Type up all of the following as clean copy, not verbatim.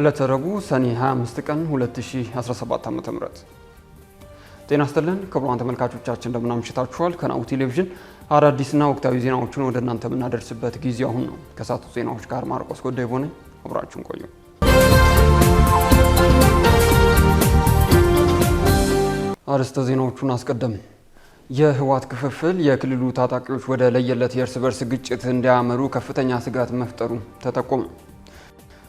ዕለተ ረቡዕ ሰኔ 25 ቀን 2017 ዓ.ም ጤና ይስጥልን ክቡራን ተመልካቾቻችን እንደምን አምሽታችኋል። ከናሁ ቴሌቪዥን አዳዲስና ወቅታዊ ዜናዎችን ወደ እናንተ የምናደርስበት ጊዜ አሁን ነው። ከሳቱ ዜናዎች ጋር ማርቆስ ጎዳይ ሆነ አብራችሁን ቆዩ። አርዕስተ ዜናዎቹን አስቀድመን የህወሓት ክፍፍል የክልሉ ታጣቂዎች ወደ ለየለት የእርስ በርስ ግጭት እንዲያመሩ ከፍተኛ ስጋት መፍጠሩ ተጠቆመ።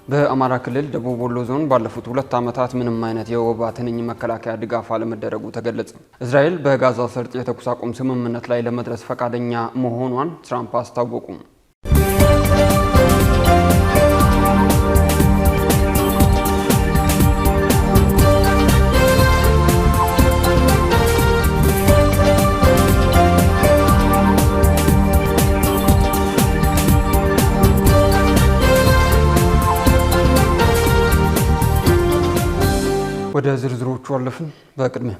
በአማራ ክልል ደቡብ ወሎ ዞን ባለፉት 2 ዓመታት ምንም አይነት የወባ ትንኝ መከላከያ ድጋፍ አለመደረጉ ተገለጸ። እስራኤል በጋዛ ሰርጥ የተኩስ አቁም ስምምነት ላይ ለመድረስ ፈቃደኛ መሆኗን ትራምፕ አስታወቁ። ወደ ዝርዝሮቹ አለፍን። በቅድሚያ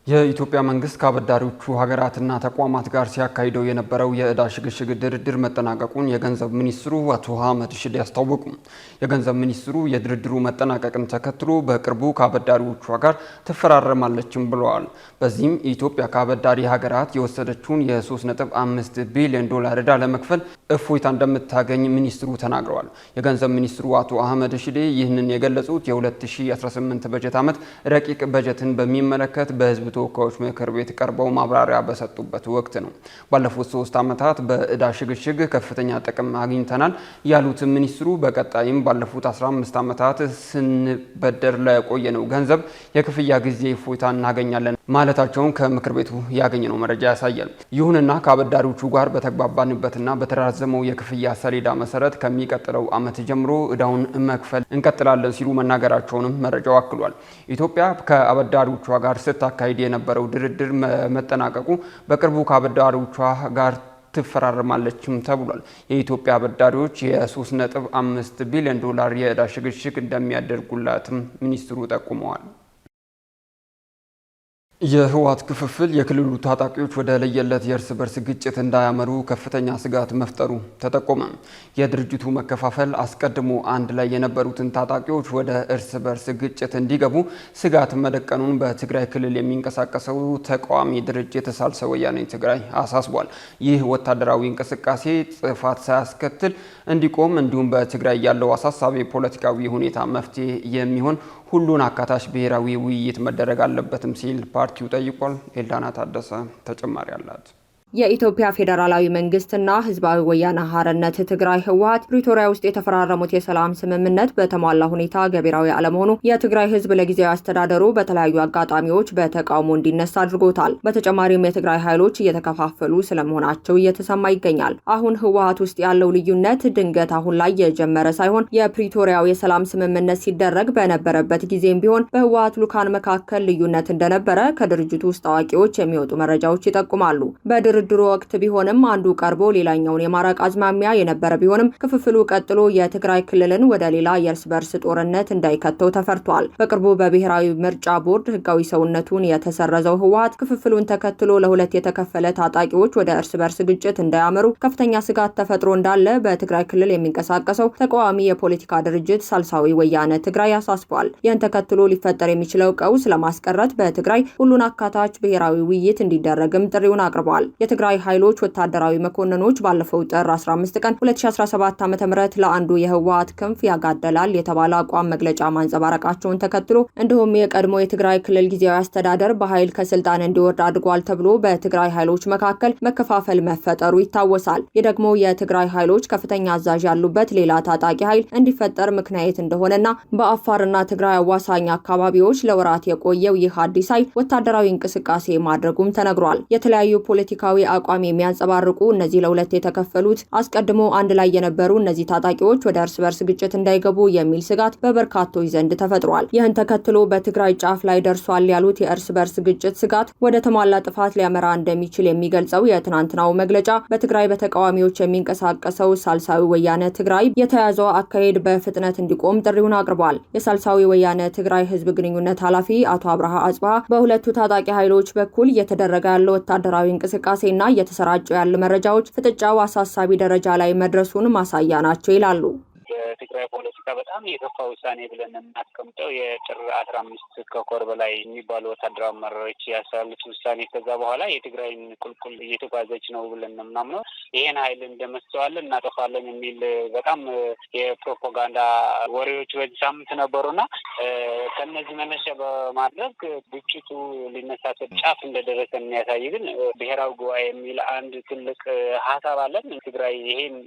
የኢትዮጵያ መንግስት ከአበዳሪዎቹ ሀገራትና ተቋማት ጋር ሲያካሂደው የነበረው የዕዳ ሽግሽግ ድርድር መጠናቀቁን የገንዘብ ሚኒስትሩ አቶ አህመድ ሺዴ አስታወቁ። የገንዘብ ሚኒስትሩ የድርድሩ መጠናቀቅን ተከትሎ በቅርቡ ከአበዳሪዎቿ ጋር ትፈራረማለችም ብለዋል። በዚህም ኢትዮጵያ ከአበዳሪ ሀገራት የወሰደችውን የ3.5 ቢሊዮን ዶላር ዕዳ ለመክፈል እፎይታ እንደምታገኝ ሚኒስትሩ ተናግረዋል። የገንዘብ ሚኒስትሩ አቶ አህመድ ሺዴ ይህንን የገለጹት የ2018 በጀት ዓመት ረቂቅ በጀትን በሚመለከት በህዝብ ተወካዮች ምክር ቤት ቀርበው ማብራሪያ በሰጡበት ወቅት ነው። ባለፉት 3 ዓመታት በዕዳ ሽግሽግ ከፍተኛ ጥቅም አግኝተናል ያሉት ሚኒስትሩ በቀጣይም ባለፉት 15 ዓመታት ስንበደር ለቆየነው ገንዘብ የክፍያ ጊዜ እፎይታ እናገኛለን ማለታቸውን ከምክር ቤቱ ያገኘነው መረጃ ያሳያል። ይሁንና ከአበዳሪዎቹ ጋር በተግባባንበትና በተራዘመው የክፍያ ሰሌዳ መሰረት ከሚቀጥለው ዓመት ጀምሮ ዕዳውን መክፈል እንቀጥላለን ሲሉ መናገራቸውንም መረጃው አክሏል። ኢትዮጵያ ከአበዳሪዎቿ ጋር ስታካሂድ የነበረው ድርድር መጠናቀቁ በቅርቡ ከአበዳሪዎቿ ጋር ትፈራረማለችም ተብሏል። የኢትዮጵያ አበዳሪዎች የ3.5 ቢሊዮን ዶላር የዕዳ ሽግሽግ እንደሚያደርጉላትም ሚኒስትሩ ጠቁመዋል። የህወሓት ክፍፍል የክልሉ ታጣቂዎች ወደ ለየለት የእርስ በርስ ግጭት እንዳያመሩ ከፍተኛ ስጋት መፍጠሩ ተጠቆመ። የድርጅቱ መከፋፈል አስቀድሞ አንድ ላይ የነበሩትን ታጣቂዎች ወደ እርስ በርስ ግጭት እንዲገቡ ስጋት መደቀኑን በትግራይ ክልል የሚንቀሳቀሰው ተቃዋሚ ድርጅት ሳልሳይ ወያነ ትግራይ አሳስቧል። ይህ ወታደራዊ እንቅስቃሴ ጥፋት ሳያስከትል እንዲቆም እንዲሁም በትግራይ ያለው አሳሳቢ ፖለቲካዊ ሁኔታ መፍትሄ የሚሆን ሁሉን አካታች ብሔራዊ ውይይት መደረግ አለበትም ሲል ፓርቲው ጠይቋል። ኤልዳና ታደሰ ተጨማሪ አላት። የኢትዮጵያ ፌዴራላዊ መንግስትና ህዝባዊ ወያነ ሓርነት ትግራይ ህወሓት ፕሪቶሪያ ውስጥ የተፈራረሙት የሰላም ስምምነት በተሟላ ሁኔታ ገቢራዊ አለመሆኑ የትግራይ ህዝብ ለጊዜያዊ አስተዳደሩ በተለያዩ አጋጣሚዎች በተቃውሞ እንዲነሳ አድርጎታል። በተጨማሪም የትግራይ ኃይሎች እየተከፋፈሉ ስለመሆናቸው እየተሰማ ይገኛል። አሁን ህወሓት ውስጥ ያለው ልዩነት ድንገት አሁን ላይ የጀመረ ሳይሆን የፕሪቶሪያው የሰላም ስምምነት ሲደረግ በነበረበት ጊዜም ቢሆን በህወሓት ልኡካን መካከል ልዩነት እንደነበረ ከድርጅቱ ውስጥ አዋቂዎች የሚወጡ መረጃዎች ይጠቁማሉ። ድርድሩ ወቅት ቢሆንም አንዱ ቀርቦ ሌላኛውን የማራቅ አዝማሚያ የነበረ ቢሆንም ክፍፍሉ ቀጥሎ የትግራይ ክልልን ወደ ሌላ የእርስ በርስ ጦርነት እንዳይከተው ተፈርቷል። በቅርቡ በብሔራዊ ምርጫ ቦርድ ህጋዊ ሰውነቱን የተሰረዘው ህወሓት ክፍፍሉን ተከትሎ ለሁለት የተከፈለ ታጣቂዎች ወደ እርስ በርስ ግጭት እንዳያመሩ ከፍተኛ ስጋት ተፈጥሮ እንዳለ በትግራይ ክልል የሚንቀሳቀሰው ተቃዋሚ የፖለቲካ ድርጅት ሳልሳዊ ወያነ ትግራይ አሳስቧል። ይህን ተከትሎ ሊፈጠር የሚችለው ቀውስ ለማስቀረት በትግራይ ሁሉን አካታች ብሔራዊ ውይይት እንዲደረግም ጥሪውን አቅርበዋል። የትግራይ ኃይሎች ወታደራዊ መኮንኖች ባለፈው ጥር 15 ቀን 2017 ዓ.ም ለአንዱ የህወሓት ክንፍ ያጋደላል የተባለ አቋም መግለጫ ማንጸባረቃቸውን ተከትሎ እንዲሁም የቀድሞ የትግራይ ክልል ጊዜያዊ አስተዳደር በኃይል ከስልጣን እንዲወርድ አድርጓል ተብሎ በትግራይ ኃይሎች መካከል መከፋፈል መፈጠሩ ይታወሳል። የደግሞ የትግራይ ኃይሎች ከፍተኛ አዛዥ ያሉበት ሌላ ታጣቂ ኃይል እንዲፈጠር ምክንያት እንደሆነና በአፋርና ትግራይ አዋሳኝ አካባቢዎች ለወራት የቆየው ይህ አዲስ ኃይል ወታደራዊ እንቅስቃሴ ማድረጉም ተነግሯል። የተለያዩ ፖለቲካዊ አቋም የሚያንጸባርቁ እነዚህ ለሁለት የተከፈሉት አስቀድሞ አንድ ላይ የነበሩ እነዚህ ታጣቂዎች ወደ እርስ በርስ ግጭት እንዳይገቡ የሚል ስጋት በበርካቶች ዘንድ ተፈጥሯል። ይህን ተከትሎ በትግራይ ጫፍ ላይ ደርሷል ያሉት የእርስ በርስ ግጭት ስጋት ወደ ተሟላ ጥፋት ሊያመራ እንደሚችል የሚገልጸው የትናንትናው መግለጫ በትግራይ በተቃዋሚዎች የሚንቀሳቀሰው ሳልሳዊ ወያነ ትግራይ የተያዘው አካሄድ በፍጥነት እንዲቆም ጥሪውን አቅርቧል። የሳልሳዊ ወያነ ትግራይ ህዝብ ግንኙነት ኃላፊ አቶ አብርሃ አጽባህ በሁለቱ ታጣቂ ኃይሎች በኩል እየተደረገ ያለው ወታደራዊ እንቅስቃሴና እየተሰራጩ ያሉ መረጃዎች ፍጥጫው አሳሳቢ ደረጃ ላይ መድረሱን ማሳያ ናቸው ይላሉ። የትግራይ ፖለቲካ በጣም በጣም የከፋ ውሳኔ ብለን የምናስቀምጠው የጥር 15 ከኮር በላይ የሚባሉ ወታደራዊ አመራሮች ያስተላለፉት ውሳኔ ከዛ በኋላ የትግራይን ቁልቁል እየተጓዘች ነው ብለን የምናምነው። ይሄን ኃይል እንደመስተዋለን እናጠፋለን የሚል በጣም የፕሮፓጋንዳ ወሬዎች በዚህ ሳምንት ነበሩና ከነዚህ መነሻ በማድረግ ግጭቱ ሊነሳበት ጫፍ እንደደረሰ የሚያሳይ ግን ብሔራዊ ጉባኤ የሚል አንድ ትልቅ ሀሳብ አለን። ትግራይ ይሄን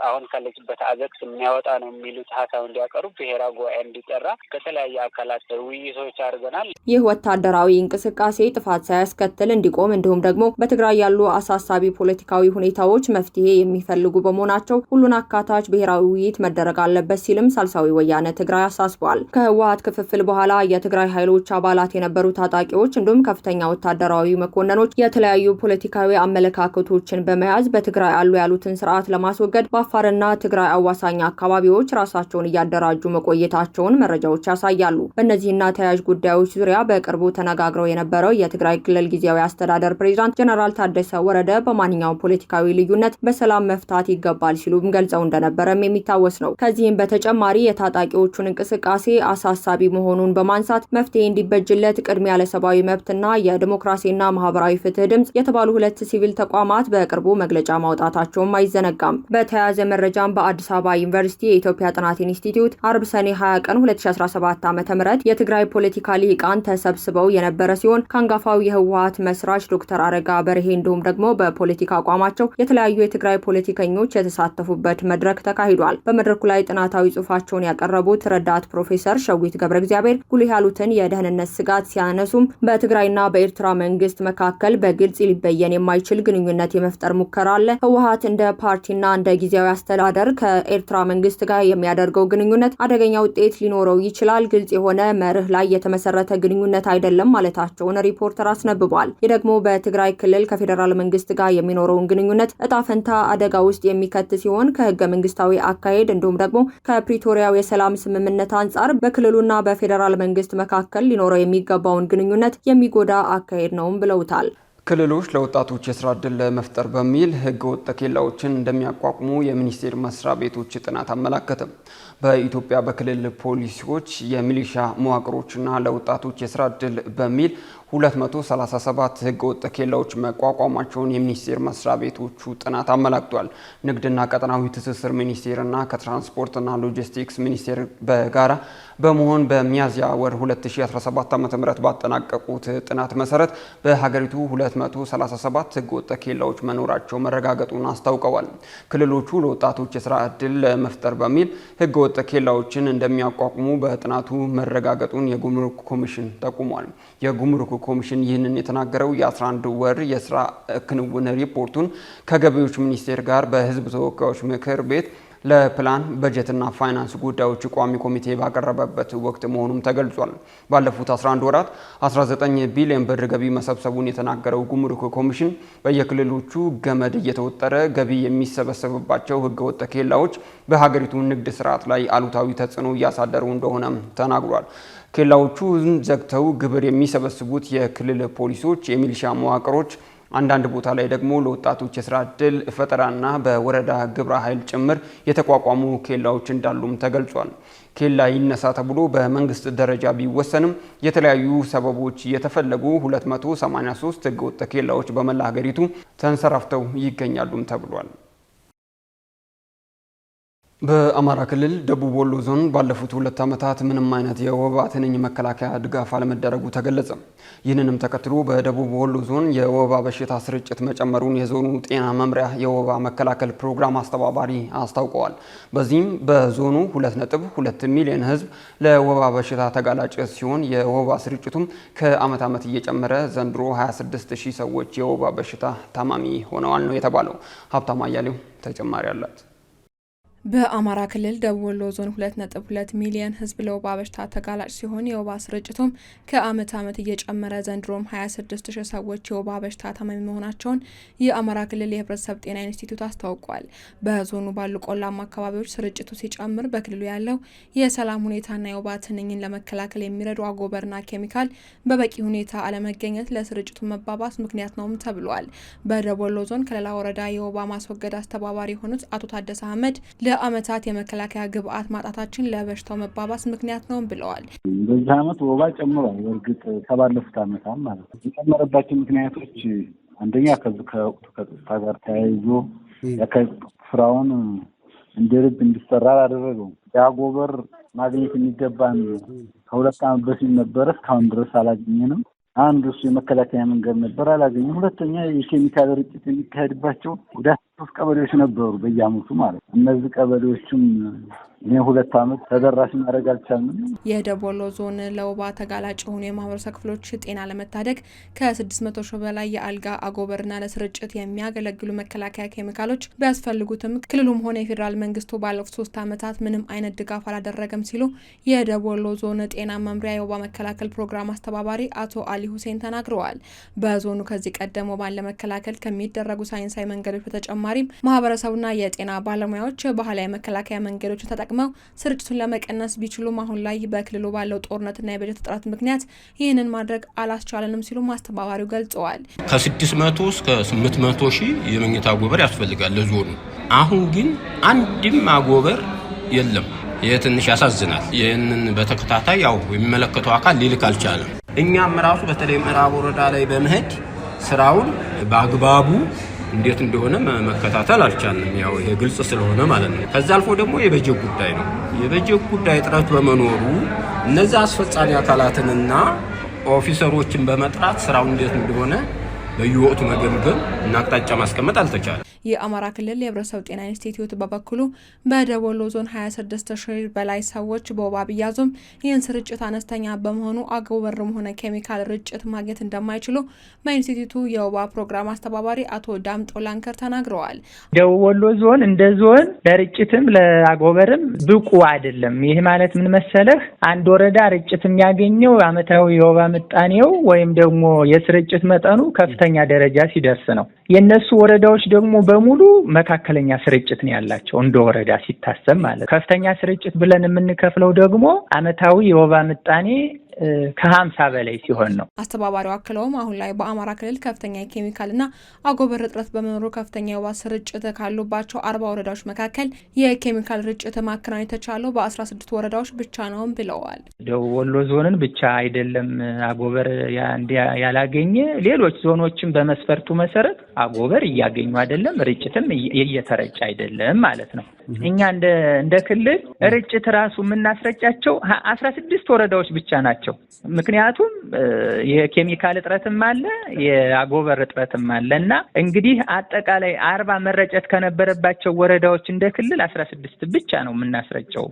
አሁን ካለችበት አዘቅት የሚያወጣ ነው የሚሉት ሀሳብ እንዲያቀርቡ ብሔራዊ ጉባኤ እንዲጠራ ከተለያየ አካላት ውይይቶች አድርገናል። ይህ ወታደራዊ እንቅስቃሴ ጥፋት ሳያስከትል እንዲቆም እንዲሁም ደግሞ በትግራይ ያሉ አሳሳቢ ፖለቲካዊ ሁኔታዎች መፍትሄ የሚፈልጉ በመሆናቸው ሁሉን አካታች ብሔራዊ ውይይት መደረግ አለበት ሲልም ሳልሳዊ ወያነ ትግራይ አሳስቧል። ከህወሓት ክፍፍል በኋላ የትግራይ ኃይሎች አባላት የነበሩ ታጣቂዎች እንዲሁም ከፍተኛ ወታደራዊ መኮንኖች የተለያዩ ፖለቲካዊ አመለካከቶችን በመያዝ በትግራይ አሉ ያሉትን ስርዓት ለማስወገድ በአፋርና ትግራይ አዋሳኝ አካባቢዎች ራሳቸውን እያደራጁ መቆየታቸውን መረጃዎች ያሳያሉ። በእነዚህና ተያያዥ ጉዳዮች ዙሪያ በቅርቡ ተነጋግረው የነበረው የትግራይ ክልል ጊዜያዊ አስተዳደር ፕሬዝዳንት ጀነራል ታደሰ ወረደ በማንኛውም ፖለቲካዊ ልዩነት በሰላም መፍታት ይገባል ሲሉም ገልጸው እንደነበረም የሚታወስ ነው። ከዚህም በተጨማሪ የታጣቂዎቹን እንቅስቃሴ አሳሳቢ መሆኑን በማንሳት መፍትሄ እንዲበጅለት ቅድሚያ ለሰብአዊ መብትና የዲሞክራሲና ማህበራዊ ፍትህ ድምጽ የተባሉ ሁለት ሲቪል ተቋማት በቅርቡ መግለጫ ማውጣታቸውም አይዘነጋም። በተያያዘ መረጃም በአዲስ አበባ ዩኒቨርሲቲ የኢትዮጵያ ጥናት ኢንስቲትዩት አርብ ሰኔ 20 ቀን 2017 ዓ.ም የትግራይ ፖለቲካ ሊቃን ተሰብስበው የነበረ ሲሆን ከአንጋፋው የህወሓት መስራች ዶክተር አረጋ በርሄ እንዲሁም ደግሞ በፖለቲካ አቋማቸው የተለያዩ የትግራይ ፖለቲከኞች የተሳተፉበት መድረክ ተካሂዷል። በመድረኩ ላይ ጥናታዊ ጽሑፋቸውን ያቀረቡት ረዳት ፕሮፌሰር ሸዊት ገብረ እግዚአብሔር ጉልህ ያሉትን የደህንነት ስጋት ሲያነሱም በትግራይና በኤርትራ መንግስት መካከል በግልጽ ሊበየን የማይችል ግንኙነት የመፍጠር ሙከራ አለ። ህወሓት እንደ ፓርቲና እንደ ጊዜያዊ አስተዳደር ከኤርትራ መንግስት ጋር የሚያደርገው ግንኙነት አደገኛ ውጤት ሊኖረው ይችላል። ግልጽ የሆነ መርህ ላይ የተመሰረተ ግንኙነት አይደለም ማለታቸውን ሪፖርተር አስነብቧል። ይህ ደግሞ በትግራይ ክልል ከፌዴራል መንግስት ጋር የሚኖረውን ግንኙነት እጣ ፈንታ አደጋ ውስጥ የሚከት ሲሆን ከህገ መንግስታዊ አካሄድ እንዲሁም ደግሞ ከፕሪቶሪያው የሰላም ስምምነት አንጻር በክልሉና በፌዴራል መንግስት መካከል ሊኖረው የሚገባውን ግንኙነት የሚጎዳ አካሄድ ነውም ብለውታል። ክልሎች ለወጣቶች የስራ ዕድል ለመፍጠር በሚል ህገወጥ ኬላዎችን እንደሚያቋቁሙ የሚኒስቴር መስሪያ ቤቶች ጥናት አመላከተ። በኢትዮጵያ በክልል ፖሊሲዎች የሚሊሻ መዋቅሮችና ለወጣቶች የስራ ዕድል በሚል 237 ህገወጥ ኬላዎች መቋቋማቸውን የሚኒስቴር መስሪያ ቤቶቹ ጥናት አመላክቷል። ንግድና ቀጠናዊ ትስስር ሚኒስቴርና ከትራንስፖርትና ሎጂስቲክስ ሚኒስቴር በጋራ በመሆን በሚያዝያ ወር 2017 ዓ.ም ባጠናቀቁት ጥናት መሰረት በሀገሪቱ 237 ህገወጥ ኬላዎች መኖራቸው መረጋገጡን አስታውቀዋል። ክልሎቹ ለወጣቶች የስራ ዕድል ለመፍጠር በሚል ህገወጥ ኬላዎችን እንደሚያቋቁሙ በጥናቱ መረጋገጡን የጉምሩክ ኮሚሽን ጠቁሟል። የጉምሩክ ኮሚሽን ይህንን የተናገረው የ11 ወር የስራ ክንውን ሪፖርቱን ከገቢዎች ሚኒስቴር ጋር በህዝብ ተወካዮች ምክር ቤት ለፕላን በጀትና ፋይናንስ ጉዳዮች ቋሚ ኮሚቴ ባቀረበበት ወቅት መሆኑም ተገልጿል። ባለፉት 11 ወራት 19 ቢሊዮን ብር ገቢ መሰብሰቡን የተናገረው ጉምሩክ ኮሚሽን በየክልሎቹ ገመድ እየተወጠረ ገቢ የሚሰበሰብባቸው ህገወጥ ኬላዎች በሀገሪቱ ንግድ ስርዓት ላይ አሉታዊ ተጽዕኖ እያሳደሩ እንደሆነም ተናግሯል። ኬላዎቹ ዘግተው ግብር የሚሰበስቡት የክልል ፖሊሶች፣ የሚሊሻ መዋቅሮች አንዳንድ ቦታ ላይ ደግሞ ለወጣቶች የስራ ዕድል ፈጠራና በወረዳ ግብረ ኃይል ጭምር የተቋቋሙ ኬላዎች እንዳሉም ተገልጿል። ኬላ ይነሳ ተብሎ በመንግስት ደረጃ ቢወሰንም የተለያዩ ሰበቦች የተፈለጉ 283 ህገወጥ ኬላዎች በመላ ሀገሪቱ ተንሰራፍተው ይገኛሉም ተብሏል። በአማራ ክልል ደቡብ ወሎ ዞን ባለፉት 2 ዓመታት ምንም አይነት የወባ ትንኝ መከላከያ ድጋፍ አለመደረጉ ተገለጸ። ይህንንም ተከትሎ በደቡብ ወሎ ዞን የወባ በሽታ ስርጭት መጨመሩን የዞኑ ጤና መምሪያ የወባ መከላከል ፕሮግራም አስተባባሪ አስታውቀዋል። በዚህም በዞኑ 2.2 ሚሊዮን ህዝብ ለወባ በሽታ ተጋላጭ ሲሆን የወባ ስርጭቱም ከዓመት ዓመት እየጨመረ ዘንድሮ 26000 ሰዎች የወባ በሽታ ታማሚ ሆነዋል ነው የተባለው። ሀብታም አያሌው ተጨማሪ አላት። በአማራ ክልል ደቡብ ወሎ ዞን 2.2 ሚሊዮን ህዝብ ለወባ በሽታ ተጋላጭ ሲሆን የወባ ስርጭቱም ከዓመት ዓመት እየጨመረ ዘንድሮም 26000 ሰዎች የወባ በሽታ ታማሚ መሆናቸውን የአማራ ክልል የህብረተሰብ ጤና ኢንስቲትዩት አስታውቋል። በዞኑ ባሉ ቆላማ አካባቢዎች ስርጭቱ ሲጨምር በክልሉ ያለው የሰላም ሁኔታና የወባ ትንኝን ለመከላከል የሚረዱ አጎበርና ኬሚካል በበቂ ሁኔታ አለመገኘት ለስርጭቱ መባባስ ምክንያት ነውም ተብሏል። በደቡብ ወሎ ዞን ከለላ ወረዳ የወባ ማስወገድ አስተባባሪ የሆኑት አቶ ታደሰ አህመድ ለአመታት የመከላከያ ግብአት ማጣታችን ለበሽታው መባባስ ምክንያት ነው ብለዋል። በዚህ አመት ወባ ጨምሯል። እርግጥ ከባለፉት አመታት ማለት ነው። የጨመረባቸው ምክንያቶች አንደኛ ከወቅቱ ከጸጥታ ጋር ተያይዞ ስራውን እንዲርብ እንዲሰራ አደረገው። የአጎበር ማግኘት የሚገባን ከሁለት አመት በፊት ነበረ፣ እስካሁን ድረስ አላገኘንም። አንዱ እሱ የመከላከያ መንገድ ነበር፣ አላገኘንም። ሁለተኛ የኬሚካል ርጭት የሚካሄድባቸው ወደ 3 ቀበሌዎች ነበሩ በየአመቱ ማለት ነው። እነዚህ ቀበሌዎችም ይህ 2 አመት ተደራሽ ማድረግ አልቻልንም። የደቡብ ወሎ ዞን ለወባ ተጋላጭ የሆኑ የማህበረሰብ ክፍሎች ጤና ለመታደግ ከ600 ሺህ በላይ የአልጋ አጎበርና ለስርጭት የሚያገለግሉ መከላከያ ኬሚካሎች ቢያስፈልጉትም ክልሉም ሆነ የፌዴራል መንግስቱ ባለፉት 3 አመታት ምንም አይነት ድጋፍ አላደረገም ሲሉ የደቡብ ወሎ ዞን ጤና መምሪያ የወባ መከላከል ፕሮግራም አስተባባሪ አቶ አሊ ሁሴን ተናግረዋል። በዞኑ ከዚህ ቀደም ወባን ለመከላከል ከሚደረጉ ሳይንሳዊ መንገዶች በተጨማሪም ማህበረሰቡና የጤና ባለሙያዎች ባህላዊ መከላከያ መንገዶችን ተጠቅመው ስርጭቱን ለመቀነስ ቢችሉም አሁን ላይ በክልሉ ባለው ጦርነትና የበጀት እጥረት ምክንያት ይህንን ማድረግ አላስቻለንም ሲሉ ማስተባበሪው ገልጸዋል። ከ600 እስከ 800 ሺህ የመኝታ አጎበር ያስፈልጋል ለዞኑ። አሁን ግን አንድም አጎበር የለም። ይህ ትንሽ ያሳዝናል። ይህንን በተከታታይ ያው የሚመለከተው አካል ሊልክ አልቻለም። እኛም ራሱ በተለይ ምዕራብ ወረዳ ላይ በመሄድ ስራውን በአግባቡ እንዴት እንደሆነ መከታተል አልቻልንም። ያው ይሄ ግልጽ ስለሆነ ማለት ነው። ከዛ አልፎ ደግሞ የበጀት ጉዳይ ነው። የበጀት ጉዳይ እጥረት በመኖሩ እነዚህ አስፈጻሚ አካላትንና ኦፊሰሮችን በመጥራት ስራው እንዴት እንደሆነ በየወቅቱ መገምገም እና አቅጣጫ ማስቀመጥ አልተቻለም። የአማራ ክልል የህብረተሰብ ጤና ኢንስቲትዩት በበኩሉ በደቡብ ወሎ ዞን 26 ሺህ በላይ ሰዎች በወባ ቢያዙም ይህን ስርጭት አነስተኛ በመሆኑ አጎበርም ሆነ ኬሚካል ርጭት ማግኘት እንደማይችሉ በኢንስቲትዩቱ የወባ ፕሮግራም አስተባባሪ አቶ ዳምጦ ላንከር ተናግረዋል። ደቡብ ወሎ ዞን እንደ ዞን ለርጭትም ለአጎበርም ብቁ አይደለም። ይህ ማለት ምን መሰለህ፣ አንድ ወረዳ ርጭት የሚያገኘው አመታዊ የወባ ምጣኔው ወይም ደግሞ የስርጭት መጠኑ ከፍተኛ ደረጃ ሲደርስ ነው። የነሱ ወረዳዎች ደግሞ በሙሉ መካከለኛ ስርጭት ነው ያላቸው እንደ ወረዳ ሲታሰብ ማለት። ከፍተኛ ስርጭት ብለን የምንከፍለው ደግሞ አመታዊ የወባ ምጣኔ ከ50 በላይ ሲሆን ነው። አስተባባሪው አክለውም አሁን ላይ በአማራ ክልል ከፍተኛ የኬሚካልና አጎበር እጥረት በመኖሩ ከፍተኛ የወባ ስርጭት ካሉባቸው 40 ወረዳዎች መካከል የኬሚካል ርጭት ማከናወን የተቻለው በ16 ወረዳዎች ብቻ ነው ብለዋል። ደቡብ ወሎ ዞንን ብቻ አይደለም አጎበር ያላገኘ፣ ሌሎች ዞኖችን በመስፈርቱ መሰረት አጎበር እያገኙ አይደለም፣ ርጭትም እየተረጨ አይደለም ማለት ነው። እኛ እንደ ክልል ርጭት ራሱ የምናስረጫቸው 16 ወረዳዎች ብቻ ናቸው። ምክንያቱም የኬሚካል እጥረትም አለ፣ የአጎበር እጥረትም አለ እና እንግዲህ አጠቃላይ 40 መረጨት ከነበረባቸው ወረዳዎች እንደ ክልል 16 ብቻ ነው የምናስረጨው።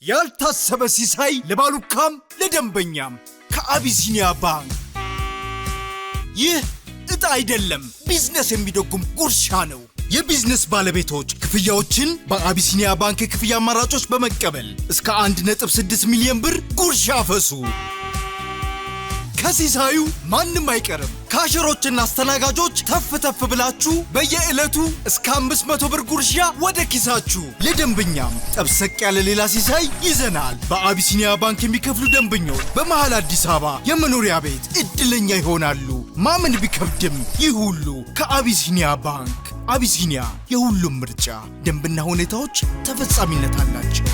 ያልታሰበ ሲሳይ ለባሉካም ለደንበኛም ከአቢሲኒያ ባንክ። ይህ ዕጣ አይደለም፣ ቢዝነስ የሚደጉም ጉርሻ ነው። የቢዝነስ ባለቤቶች ክፍያዎችን በአቢሲኒያ ባንክ የክፍያ አማራጮች በመቀበል እስከ 1.6 ሚሊዮን ብር ጉርሻ ፈሱ። ከሲሳዩ ማንም አይቀርም። ካሸሮችና አስተናጋጆች ተፍ ተፍ ብላችሁ በየዕለቱ እስከ 500 ብር ጉርሻ ወደ ኪሳችሁ። ለደንበኛም ጠብሰቅ ያለ ሌላ ሲሳይ ይዘናል። በአቢሲኒያ ባንክ የሚከፍሉ ደንበኞች በመሃል አዲስ አበባ የመኖሪያ ቤት እድለኛ ይሆናሉ። ማመን ቢከብድም ይህ ሁሉ ከአቢሲኒያ ባንክ። አቢሲኒያ የሁሉም ምርጫ። ደንብና ሁኔታዎች ተፈጻሚነት አላቸው።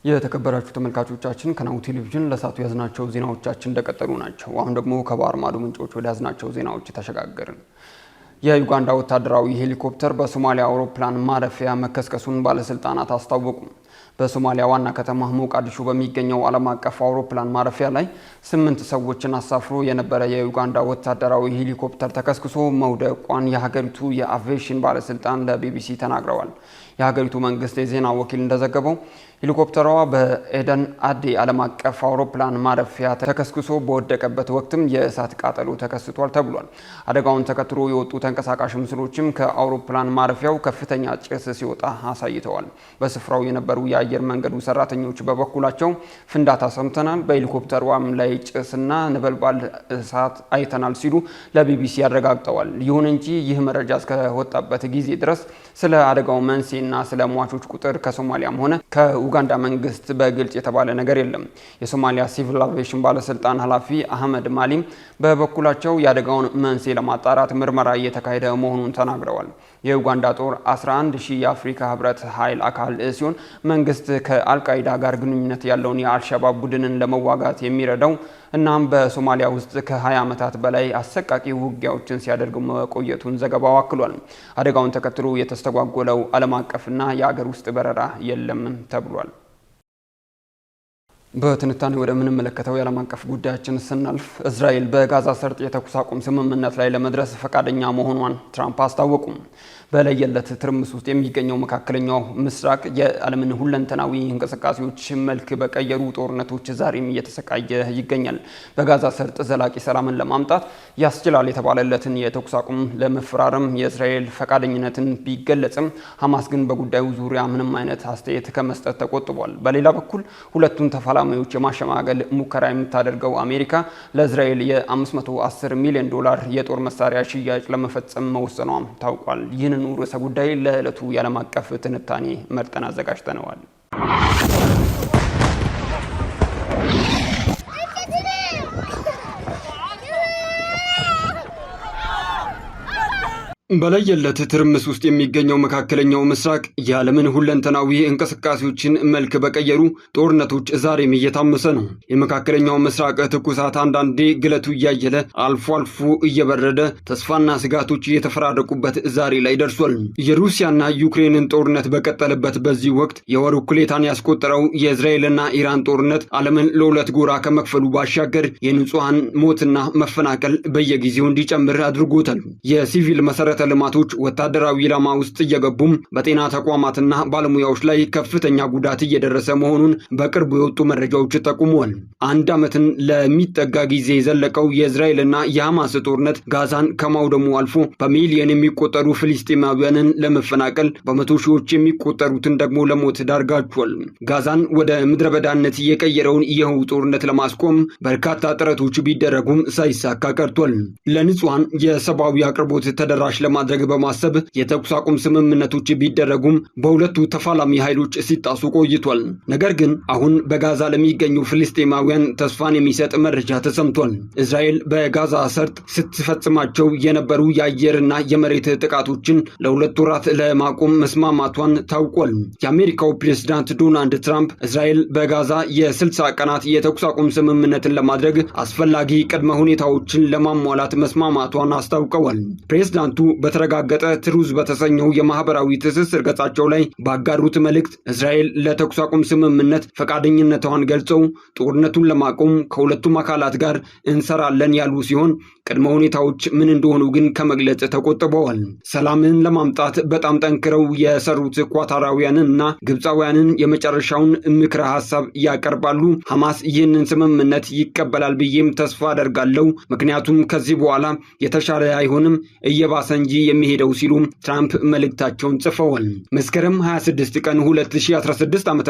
የተከበራችሁ ተመልካቾቻችን ከናሁ ቴሌቪዥን ለሳቱ ያዝናቸው ዜናዎቻችን እንደቀጠሉ ናቸው። አሁን ደግሞ ከባህር ማዶ ምንጮች ወደ ያዝናቸው ዜናዎች ተሸጋገርን። የዩጋንዳ ወታደራዊ ሄሊኮፕተር በሶማሊያ አውሮፕላን ማረፊያ መከስከሱን ባለስልጣናት አስታወቁ። በሶማሊያ ዋና ከተማ ሞቃዲሾ በሚገኘው ዓለም አቀፍ አውሮፕላን ማረፊያ ላይ 8 ሰዎችን አሳፍሮ የነበረ የዩጋንዳ ወታደራዊ ሄሊኮፕተር ተከስክሶ መውደቋን የሀገሪቱ የአቪዬሽን ባለስልጣን ለቢቢሲ ተናግረዋል። የሀገሪቱ መንግስት የዜና ወኪል እንደዘገበው ሄሊኮፕተሯ በኤደን አዲ ዓለም አቀፍ አውሮፕላን ማረፊያ ተከስክሶ በወደቀበት ወቅትም የእሳት ቃጠሎ ተከስቷል ተብሏል። አደጋውን ተከትሎ የወጡ ተንቀሳቃሽ ምስሎችም ከአውሮፕላን ማረፊያው ከፍተኛ ጭስ ሲወጣ አሳይተዋል። በስፍራው የነበሩ የአየር መንገዱ ሰራተኞች በበኩላቸው ፍንዳታ ሰምተናል፣ በሄሊኮፕተሯም ላይ ጭስና ነበልባል እሳት አይተናል ሲሉ ለቢቢሲ አረጋግጠዋል። ይሁን እንጂ ይህ መረጃ እስከወጣበት ጊዜ ድረስ ስለ አደጋው መንስኤና ስለ ሟቾች ቁጥር ከሶማሊያም ሆነ ከኡጋንዳ መንግስት በግልጽ የተባለ ነገር የለም። የሶማሊያ ሲቪል አቪዬሽን ባለስልጣን ኃላፊ አህመድ ማሊም በበኩላቸው የአደጋውን መንስኤ ለማጣራት ምርመራ እየተካሄደ መሆኑን ተናግረዋል። የኡጋንዳ ጦር 11,000 የአፍሪካ ህብረት ኃይል አካል ሲሆን መንግስት ከአልቃይዳ ጋር ግንኙነት ያለውን የአልሸባብ ቡድንን ለመዋጋት የሚረዳው እናም በሶማሊያ ውስጥ ከ20 ዓመታት በላይ አሰቃቂ ውጊያዎችን ሲያደርግ መቆየቱን ዘገባው አክሏል። አደጋውን ተከትሎ የተስተጓጎለው ዓለም አቀፍና የአገር ውስጥ በረራ የለም ተብሏል። በትንታኔ ወደ ምንመለከተው የዓለም አቀፍ ጉዳያችን ስናልፍ እስራኤል በጋዛ ሰርጥ የተኩስ አቁም ስምምነት ላይ ለመድረስ ፈቃደኛ መሆኗን ትራምፕ አስታወቁ። በለየለት ትርምስ ውስጥ የሚገኘው መካከለኛው ምስራቅ የዓለምን ሁለንተናዊ እንቅስቃሴዎች መልክ በቀየሩ ጦርነቶች ዛሬም እየተሰቃየ ይገኛል። በጋዛ ሰርጥ ዘላቂ ሰላምን ለማምጣት ያስችላል የተባለለትን የተኩስ አቁም ለመፈራረም የእስራኤል ፈቃደኝነትን ቢገለጽም ሐማስ ግን በጉዳዩ ዙሪያ ምንም አይነት አስተያየት ከመስጠት ተቆጥቧል። በሌላ በኩል ሁለቱን ተፋላሚዎች የማሸማገል ሙከራ የምታደርገው አሜሪካ ለእስራኤል የ$510 ሚሊዮን የጦር መሳሪያ ሽያጭ ለመፈጸም መወሰኗም ታውቋል። ይህንን ርዕሰ ጉዳይ ለዕለቱ የዓለም አቀፍ ትንታኔ መርጠን አዘጋጅተነዋል። በለየለት ትርምስ ውስጥ የሚገኘው መካከለኛው ምስራቅ የዓለምን ሁለንተናዊ እንቅስቃሴዎችን መልክ በቀየሩ ጦርነቶች ዛሬም እየታመሰ ነው። የመካከለኛው ምስራቅ ትኩሳት አንዳንዴ ግለቱ እያየለ አልፎ አልፎ እየበረደ ተስፋና ስጋቶች እየተፈራረቁበት ዛሬ ላይ ደርሷል። የሩሲያና ዩክሬንን ጦርነት በቀጠለበት በዚህ ወቅት የወር እኩሌታን ያስቆጠረው የእስራኤልና ኢራን ጦርነት ዓለምን ለሁለት ጎራ ከመክፈሉ ባሻገር የንጹሐን ሞትና መፈናቀል በየጊዜው እንዲጨምር አድርጎታል። የሲቪል መሰረተ ልማቶች ወታደራዊ ኢላማ ውስጥ እየገቡም በጤና ተቋማትና ባለሙያዎች ላይ ከፍተኛ ጉዳት እየደረሰ መሆኑን በቅርቡ የወጡ መረጃዎች ጠቁመዋል። አንድ ዓመትን ለሚጠጋ ጊዜ የዘለቀው የእስራኤልና የሐማስ ጦርነት ጋዛን ከማውደሙ አልፎ በሚሊዮን የሚቆጠሩ ፍልስጤማውያንን ለመፈናቀል በመቶ ሺዎች የሚቆጠሩትን ደግሞ ለሞት ዳርጋቸዋል። ጋዛን ወደ ምድረ በዳነት የቀየረውን ይኸው ጦርነት ለማስቆም በርካታ ጥረቶች ቢደረጉም ሳይሳካ ቀርቷል። ለንጹሐን የሰብአዊ አቅርቦት ተደራሽ ለማድረግ በማሰብ የተኩስ አቁም ስምምነቶች ቢደረጉም በሁለቱ ተፋላሚ ኃይሎች ሲጣሱ ቆይቷል። ነገር ግን አሁን በጋዛ ለሚገኙ ፍልስጤማውያን ተስፋን የሚሰጥ መረጃ ተሰምቷል። እስራኤል በጋዛ ሰርጥ ስትፈጽማቸው የነበሩ የአየርና የመሬት ጥቃቶችን ለ2 ወራት ለማቆም መስማማቷን ታውቋል። የአሜሪካው ፕሬዝዳንት ዶናልድ ትራምፕ እስራኤል በጋዛ የ60 ቀናት የተኩስ አቁም ስምምነትን ለማድረግ አስፈላጊ ቅድመ ሁኔታዎችን ለማሟላት መስማማቷን አስታውቀዋል። ፕሬዝዳንቱ በተረጋገጠ ትሩዝ በተሰኘው የማህበራዊ ትስስር ገጻቸው ላይ ባጋሩት መልእክት እስራኤል ለተኩስ አቁም ስምምነት ፈቃደኝነቷን ገልጸው ጦርነቱን ለማቆም ከሁለቱም አካላት ጋር እንሰራለን ያሉ ሲሆን ቅድመ ሁኔታዎች ምን እንደሆኑ ግን ከመግለጽ ተቆጥበዋል። ሰላምን ለማምጣት በጣም ጠንክረው የሰሩት ኳታራውያንን እና ግብፃውያንን የመጨረሻውን ምክረ ሀሳብ ያቀርባሉ። ሐማስ ይህንን ስምምነት ይቀበላል ብዬም ተስፋ አደርጋለሁ፣ ምክንያቱም ከዚህ በኋላ የተሻለ አይሆንም እየባሰ እንጂ የሚሄደው ሲሉ ትራምፕ መልእክታቸውን ጽፈዋል። መስከረም 26 ቀን 2016 ዓ.ም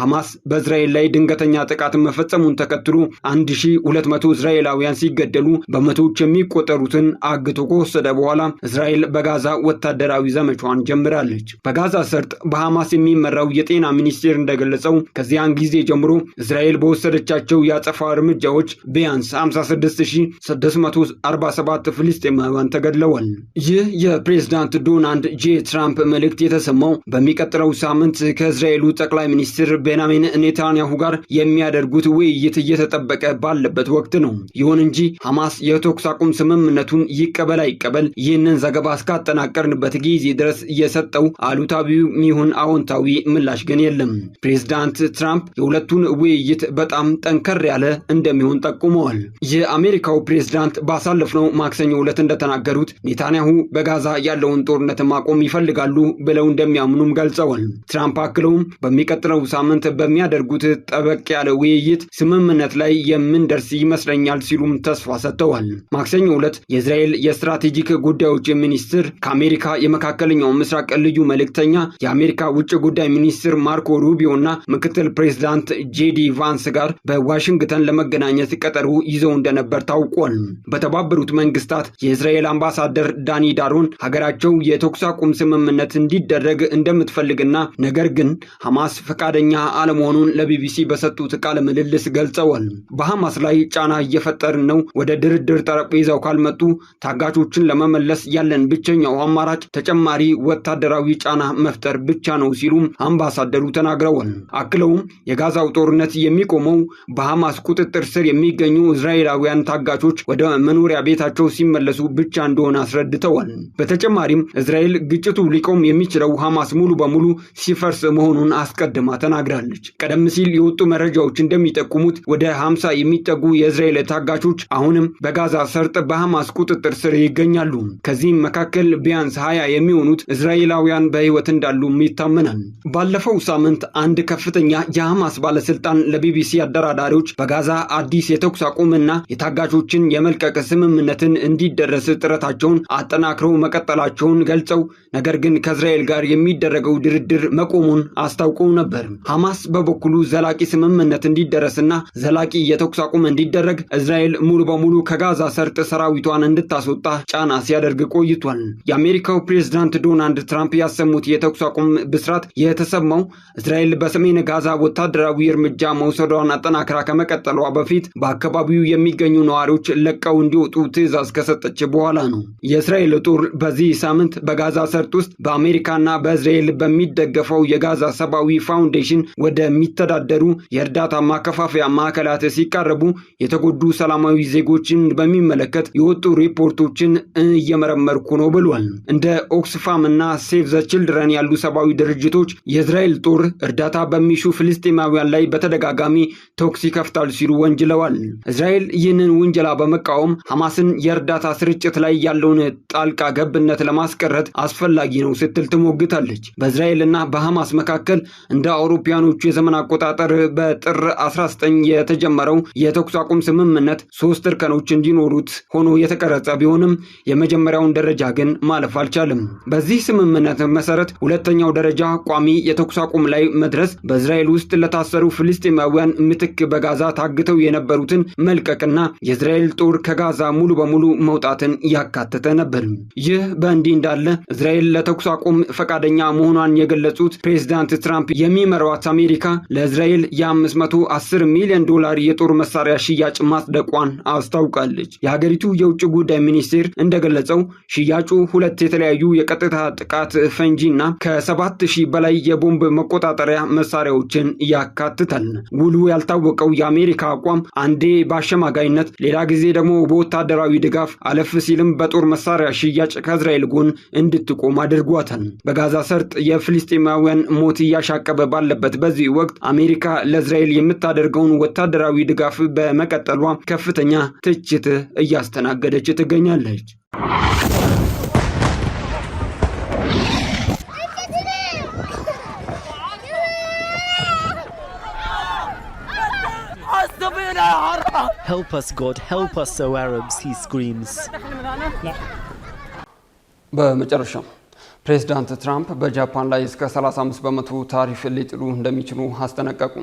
ሐማስ በእስራኤል ላይ ድንገተኛ ጥቃት መፈጸሙን ተከትሎ 1200 እስራኤላውያን ሲገደሉ በመቶዎች የሚቆጠሩትን አግቶ ከወሰደ በኋላ እስራኤል በጋዛ ወታደራዊ ዘመቻዋን ጀምራለች። በጋዛ ሰርጥ በሐማስ የሚመራው የጤና ሚኒስቴር እንደገለጸው ከዚያን ጊዜ ጀምሮ እስራኤል በወሰደቻቸው የአጸፋ እርምጃዎች ቢያንስ 56647 ፍልስጤማውያን ተገድለዋል። ይህ የፕሬዝዳንት ዶናልድ ጄ ትራምፕ መልእክት የተሰማው በሚቀጥለው ሳምንት ከእስራኤሉ ጠቅላይ ሚኒስትር ቤንያሚን ኔታንያሁ ጋር የሚያደርጉት ውይይት እየተጠበቀ ባለበት ወቅት ነው። ይሁን እንጂ ሐማስ የተኩስ አቁም ስምምነቱን ይቀበል አይቀበል ይህንን ዘገባ እስካጠናቀርንበት ጊዜ ድረስ የሰጠው አሉታዊው ይሁን አዎንታዊ ምላሽ ግን የለም። ፕሬዝዳንት ትራምፕ የሁለቱን ውይይት በጣም ጠንከር ያለ እንደሚሆን ጠቁመዋል። የአሜሪካው ፕሬዝዳንት ባሳለፍነው ማክሰኞ ዕለት እንደተናገሩት ኔታንያሁ በጋዛ ያለውን ጦርነት ማቆም ይፈልጋሉ ብለው እንደሚያምኑም ገልጸዋል። ትራምፕ አክለውም በሚቀጥለው ሳምንት በሚያደርጉት ጠበቅ ያለ ውይይት ስምምነት ላይ የምንደርስ ይመስለኛል ሲሉም ተስፋ ሰጥተዋል። ማክሰኞ ዕለት የእስራኤል የስትራቴጂክ ጉዳዮች ሚኒስትር ከአሜሪካ የመካከለኛው ምስራቅ ልዩ መልእክተኛ የአሜሪካ ውጭ ጉዳይ ሚኒስትር ማርኮ ሩቢዮ እና ምክትል ፕሬዝዳንት ጄዲ ቫንስ ጋር በዋሽንግተን ለመገናኘት ቀጠሮ ይዘው እንደነበር ታውቋል። በተባበሩት መንግስታት የእስራኤል አምባሳደር ዳኒ ዳሮን ሀገራቸው የተኩስ አቁም ስምምነት እንዲደረግ እንደምትፈልግና ነገር ግን ሐማስ ፈቃደኛ አለመሆኑን ለቢቢሲ በሰጡት ቃለ ምልልስ ገልጸዋል። በሐማስ ላይ ጫና እየፈጠርን ነው፣ ወደ ድርድር ጠረጴዛው ካልመጡ ታጋቾችን ለመመለስ ያለን ብቸኛው አማራጭ ተጨማሪ ወታደራዊ ጫና መፍጠር ብቻ ነው ሲሉም አምባሳደሩ ተናግረዋል። አክለውም የጋዛው ጦርነት የሚቆመው በሐማስ ቁጥጥር ስር የሚገኙ እስራኤላውያን ታጋቾች ወደ መኖሪያ ቤታቸው ሲመለሱ ብቻ እንደሆነ አስረድተዋል። በተጨማሪም እስራኤል ግጭቱ ሊቆም የሚችለው ሐማስ ሙሉ በሙሉ ሲፈርስ መሆኑን አስቀድማ ተናግራለች። ቀደም ሲል የወጡ መረጃዎች እንደሚጠቁሙት ወደ 50 የሚጠጉ የእስራኤል ታጋቾች አሁንም በጋዛ ሰርጥ በሐማስ ቁጥጥር ስር ይገኛሉ። ከዚህም መካከል ቢያንስ 20 የሚሆኑት እስራኤላውያን በሕይወት እንዳሉም ይታመናል። ባለፈው ሳምንት አንድ ከፍተኛ የሐማስ ባለስልጣን ለቢቢሲ አደራዳሪዎች በጋዛ አዲስ የተኩስ አቁምና የታጋቾችን የመልቀቅ ስምምነትን እንዲደረስ ጥረታቸውን አጠናክረው መቀጠላቸውን ገልጸው ነገር ግን ከእስራኤል ጋር የሚደረገው ድርድር መቆሙን አስታውቀው ነበር። ሐማስ በበኩሉ ዘላቂ ስምምነት እንዲደረስና ዘላቂ የተኩስ አቁም እንዲደረግ እስራኤል ሙሉ በሙሉ ከጋዛ ሰርጥ ሰራዊቷን እንድታስወጣ ጫና ሲያደርግ ቆይቷል። የአሜሪካው ፕሬዝዳንት ዶናልድ ትራምፕ ያሰሙት የተኩስ አቁም ብስራት የተሰማው እስራኤል በሰሜን ጋዛ ወታደራዊ እርምጃ መውሰዷን አጠናክራ ከመቀጠሏ በፊት በአካባቢው የሚገኙ ነዋሪዎች ለቀው እንዲወጡ ትዕዛዝ ከሰጠች በኋላ ነው። የእስራኤል ጦር በዚህ ሳምንት በጋዛ ሰርጥ ውስጥ በአሜሪካና በእስራኤል በሚደገፈው የጋዛ ሰብአዊ ፋውንዴሽን ወደሚተዳደሩ የእርዳታ ማከፋፈያ ማዕከላት ሲቃረቡ የተጎዱ ሰላማዊ ዜጎችን በሚመለከት የወጡ ሪፖርቶችን እየመረመርኩ ነው ብሏል። እንደ ኦክስፋም እና ሴቭ ዘ ችልድረን ያሉ ሰብአዊ ድርጅቶች የእስራኤል ጦር እርዳታ በሚሹ ፍልስጤማውያን ላይ በተደጋጋሚ ተኩስ ይከፍታል ሲሉ ወንጅለዋል። እስራኤል ይህንን ውንጀላ በመቃወም ሐማስን የእርዳታ ስርጭት ላይ ያለውን ጣልቃ ገብነት ለማስቀረት አስፈላጊ ነው ስትል ትሞግታለች። በእስራኤልና በሐማስ መካከል እንደ አውሮፓውያኖቹ የዘመን አቆጣጠር በጥር 19 የተጀመረው የተኩስ አቁም ስምምነት 3 እርከኖች እንዲኖሩት ሆኖ የተቀረጸ ቢሆንም የመጀመሪያውን ደረጃ ግን ማለፍ አልቻለም። በዚህ ስምምነት መሰረት ሁለተኛው ደረጃ ቋሚ የተኩስ አቁም ላይ መድረስ በእስራኤል ውስጥ ለታሰሩ ፍልስጤማውያን ምትክ በጋዛ ታግተው የነበሩትን መልቀቅና የእስራኤል ጦር ከጋዛ ሙሉ በሙሉ መውጣትን ያካተተ ነበር። ይህ በእንዲህ እንዳለ እስራኤል ለተኩስ አቁም ፈቃደኛ መሆኗን የገለጹት ፕሬዝዳንት ትራምፕ የሚመሯት አሜሪካ ለእስራኤል የ510 ሚሊዮን ዶላር የጦር መሳሪያ ሽያጭ ማጽደቋን አስታውቃለች። የሀገሪቱ የውጭ ጉዳይ ሚኒስቴር እንደገለጸው ሽያጩ 2 የተለያዩ የቀጥታ ጥቃት ፈንጂና ከ7000 በላይ የቦምብ መቆጣጠሪያ መሳሪያዎችን ያካትታል። ውሉ ያልታወቀው የአሜሪካ አቋም አንዴ በአሸማጋይነት ሌላ ጊዜ ደግሞ በወታደራዊ ድጋፍ አለፍ ሲልም በጦር መሳሪያ ሽያጭ ከእስራኤል ጎን እንድትቆም አድርጓታል። በጋዛ ሰርጥ የፍልስጤማውያን ሞት እያሻቀበ ባለበት በዚህ ወቅት አሜሪካ ለእስራኤል የምታደርገውን ወታደራዊ ድጋፍ በመቀጠሏ ከፍተኛ ትችት እያስተናገደች ትገኛለች። Help us, God, help us, O Arabs, he screams. በመጨረሻ ፕሬዝዳንት ትራምፕ በጃፓን ላይ እስከ 35 በመቶ ታሪፍ ሊጥሉ እንደሚችሉ አስጠነቀቁ።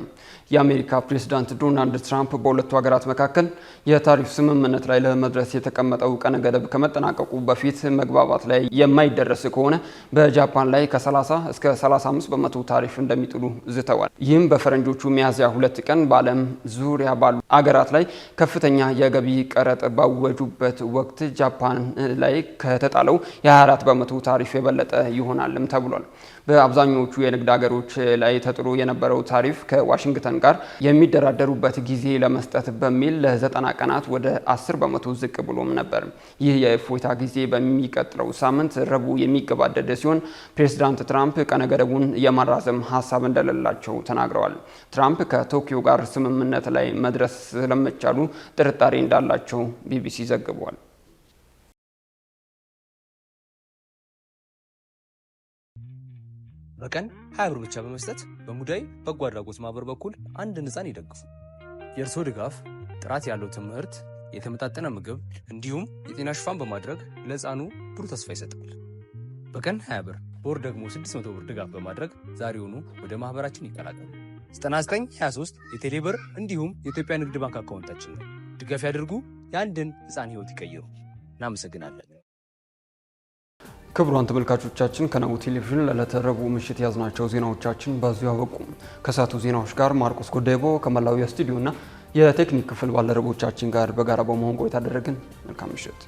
የአሜሪካ ፕሬዝዳንት ዶናልድ ትራምፕ በሁለቱ ሀገራት መካከል የታሪፍ ስምምነት ላይ ለመድረስ የተቀመጠው ቀነ ገደብ ከመጠናቀቁ በፊት መግባባት ላይ የማይደረስ ከሆነ በጃፓን ላይ ከ30 እስከ 35 በመቶ ታሪፍ እንደሚጥሉ ዝተዋል። ይህም በፈረንጆቹ ሚያዝያ 2 ቀን በዓለም ዙሪያ ባሉ አገራት ላይ ከፍተኛ የገቢ ቀረጥ ባወጁበት ወቅት ጃፓን ላይ ከተጣለው የ24 በመቶ ታሪፍ የበለጠ ይሆናልም ተብሏል። በአብዛኞቹ የንግድ ሀገሮች ላይ ተጥሎ የነበረው ታሪፍ ከዋሽንግተን ጋር የሚደራደሩበት ጊዜ ለመስጠት በሚል ለ90 ቀናት ወደ 10 በመቶ ዝቅ ብሎም ነበር። ይህ የእፎይታ ጊዜ በሚቀጥለው ሳምንት ረቡዕ የሚገባደድ ሲሆን ፕሬዝዳንት ትራምፕ ቀነ ገደቡን የማራዘም ሀሳብ እንደሌላቸው ተናግረዋል። ትራምፕ ከቶኪዮ ጋር ስምምነት ላይ መድረስ ስለመቻሉ ጥርጣሬ እንዳላቸው ቢቢሲ ዘግቧል። በቀን 20 ብር ብቻ በመስጠት በሙዳይ በጎ አድራጎት ማህበር በኩል አንድ ሕፃን ይደግፉ። የእርስዎ ድጋፍ ጥራት ያለው ትምህርት፣ የተመጣጠነ ምግብ እንዲሁም የጤና ሽፋን በማድረግ ለሕፃኑ ብሩህ ተስፋ ይሰጣል። በቀን 20 ብር በወር ደግሞ 600 ብር ድጋፍ በማድረግ ዛሬውኑ ወደ ማህበራችን ይቀላቀሉ። 9923 የቴሌ ብር እንዲሁም የኢትዮጵያ ንግድ ባንክ አካውንታችን ነው። ድጋፍ ያድርጉ፣ የአንድን ሕፃን ህይወት ይቀይሩ። እናመሰግናለን። ክቡራን ተመልካቾቻችን ከናሁ ቴሌቪዥን ለዕለተ ረቡዕ ምሽት ያዝናቸው ዜናዎቻችን በዚሁ አበቁ። ከሰዓቱ ዜናዎች ጋር ማርቆስ ጎዳይቦ ከመላው የስቱዲዮና የቴክኒክ ክፍል ባልደረቦቻችን ጋር በጋራ በመሆን ቆይታ አደረግን። መልካም ምሽት።